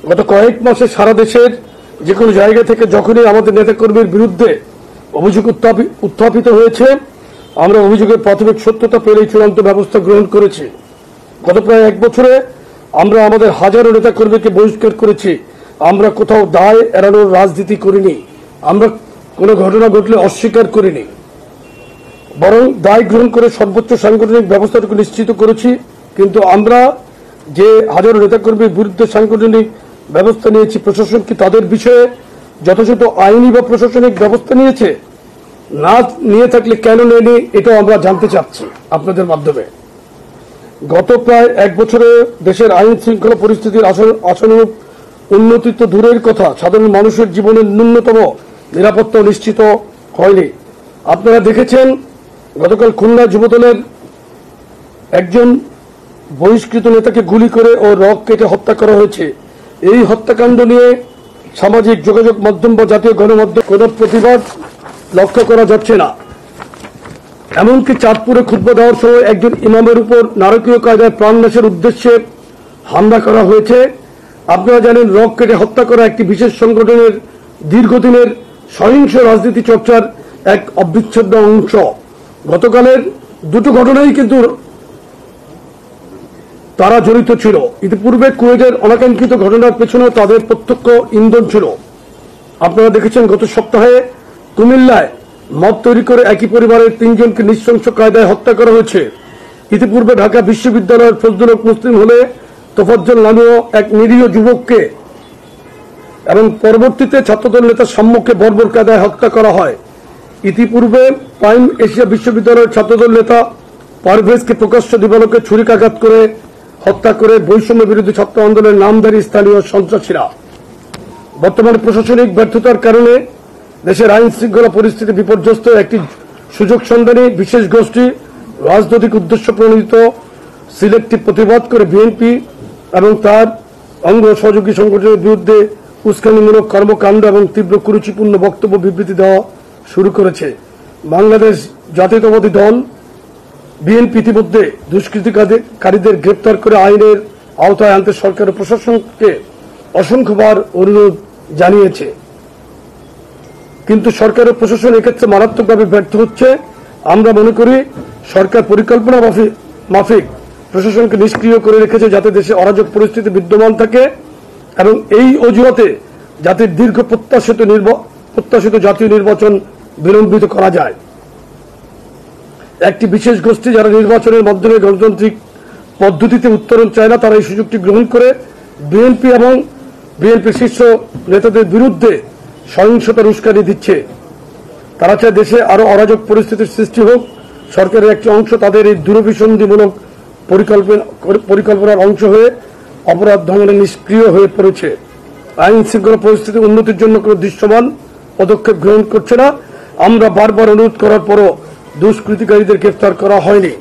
গত কয়েক মাসে সারা দেশের যে কোনো জায়গা থেকে যখনই আমাদের নেতাকর্মীর বিরুদ্ধে অভিযোগ উত্থাপিত হয়েছে, আমরা অভিযোগের প্রাথমিক সত্যতা পেলেই চূড়ান্ত ব্যবস্থা গ্রহণ করেছি। গত প্রায় এক বছরে আমরা আমাদের হাজারো নেতাকর্মীকে বহিষ্কার করেছি। আমরা কোথাও দায় এড়ানোর রাজনীতি করিনি, আমরা কোনো ঘটনা ঘটলে অস্বীকার করিনি, বরং দায় গ্রহণ করে সর্বোচ্চ সাংগঠনিক ব্যবস্থাটুকু নিশ্চিত করেছি। কিন্তু আমরা যে হাজারো নেতাকর্মীর বিরুদ্ধে সাংগঠনিক ব্যবস্থা নিয়েছি, প্রশাসন কি তাদের বিষয়ে যথাযথ আইনি বা প্রশাসনিক ব্যবস্থা নিয়েছে? না নিয়ে থাকলে কেন নেয়নি, এটাও আমরা জানতে চাচ্ছি আপনাদের মাধ্যমে। গত প্রায় এক বছরে দেশের আইন শৃঙ্খলা পরিস্থিতির আশানুরূপ উন্নতি তো দূরের কথা, সাধারণ মানুষের জীবনের ন্যূনতম নিরাপত্তা নিশ্চিত হয়নি। আপনারা দেখেছেন গতকাল খুলনা যুবদলের একজন বহিষ্কৃত নেতাকে গুলি করে ও রক কেটে হত্যা করা হয়েছে। এই হত্যাকাণ্ড নিয়ে সামাজিক যোগাযোগ মাধ্যম বা জাতীয় গণমাধ্যমে কোনো প্রতিবাদ লক্ষ্য করা যাচ্ছে না। এমনকি চাঁদপুরে খুতবা দেওয়ার সময় একজন ইমামের উপর নারকীয় কায়দায় প্রাণনাশের উদ্দেশ্যে হামলা করা হয়েছে। আপনারা জানেন, রক কেটে হত্যা করা একটি বিশেষ সংগঠনের দীর্ঘদিনের সহিংস রাজনীতি চর্চার এক অবিচ্ছেদ্য অংশ। গতকালের দুটো ঘটনাই কিন্তু তারা জড়িত ছিল। ইতিপূর্বে কুয়েটের অনাকাঙ্ক্ষিত ঘটনার পেছনে তাদের প্রত্যক্ষ ইন্ধন ছিল। আপনারা দেখেছেন গত সপ্তাহে কুমিল্লায় মদ তৈরি করে একই পরিবারের 3 জনকে নৃশংস কায়দায় হত্যা করা হয়েছে। ইতিপূর্বে ঢাকা বিশ্ববিদ্যালয়ের ফজলুল হক মুসলিম হলে তোফাজ্জল নামীয় এক নিরীহ যুবককে এবং পরবর্তীতে ছাত্রদল নেতা সাম্যকে বর্বর কায়দায় হত্যা করা হয়। ইতিপূর্বে প্রাইম এশিয়া বিশ্ববিদ্যালয়ের ছাত্রদল নেতা পারভেজকে প্রকাশ্য দিবালোকে ছুরিকাঘাত করে হত্যা করে বৈষম্য বিরোধী ছাত্র আন্দোলনের নামধারী স্থানীয় সন্ত্রাসীরা। বর্তমানে প্রশাসনিক ব্যর্থতার কারণে দেশের আইন শৃঙ্খলা পরিস্থিতি বিপর্যস্ত। একটি সুযোগ সন্ধানী বিশেষ গোষ্ঠী রাজনৈতিক উদ্দেশ্য প্রণোদিত সিলেক্টিভ প্রতিবাদ করে বিএনপি এবং তার অঙ্গ সহযোগী সংগঠনের বিরুদ্ধে উস্কানিমূলক কর্মকাণ্ড এবং তীব্র কুরুচিপূর্ণ বক্তব্য বিবৃতি দেওয়া শুরু করেছে। বাংলাদেশ জাতীয়তাবাদী দল বিএনপি ইতিমধ্যে দুষ্কৃতিকারীদের গ্রেপ্তার করে আইনের আওতায় আনতে সরকার ও প্রশাসনকে অসংখ্যবার অনুরোধ জানিয়েছে, কিন্তু সরকার ও প্রশাসন এক্ষেত্রে মারাত্মকভাবে ব্যর্থ হচ্ছে। আমরা মনে করি সরকার পরিকল্পনা মাফিক প্রশাসনকে নিষ্ক্রিয় করে রেখেছে, যাতে দেশে অরাজক পরিস্থিতি বিদ্যমান থাকে এবং এই অজুহাতে জাতির দীর্ঘ প্রত্যাশিত জাতীয় নির্বাচন বিলম্বিত করা যায়। একটি বিশেষ গোষ্ঠী যারা নির্বাচনের মাধ্যমে গণতান্ত্রিক পদ্ধতিতে উত্তরণ চায় না, তারা এই সুযোগটি গ্রহণ করে বিএনপি এবং বিএনপি শীর্ষ নেতাদের বিরুদ্ধে সহিংসতার উস্কানি দিচ্ছে। তারা চায় দেশে আরো অরাজক পরিস্থিতির সৃষ্টি হোক। সরকারের একটি অংশ তাদের এই দূরভিসন্ধিমূলক পরিকল্পনার অংশ হয়ে অপরাধ দমনে নিষ্ক্রিয় হয়ে পড়েছে। আইন শৃঙ্খলা পরিস্থিতির উন্নতির জন্য কোনো দৃশ্যমান পদক্ষেপ গ্রহণ করছে না। আমরা বারবার অনুরোধ করার পরও দুষ্কৃতিকারীদের গ্রেফতার করা হয়নি।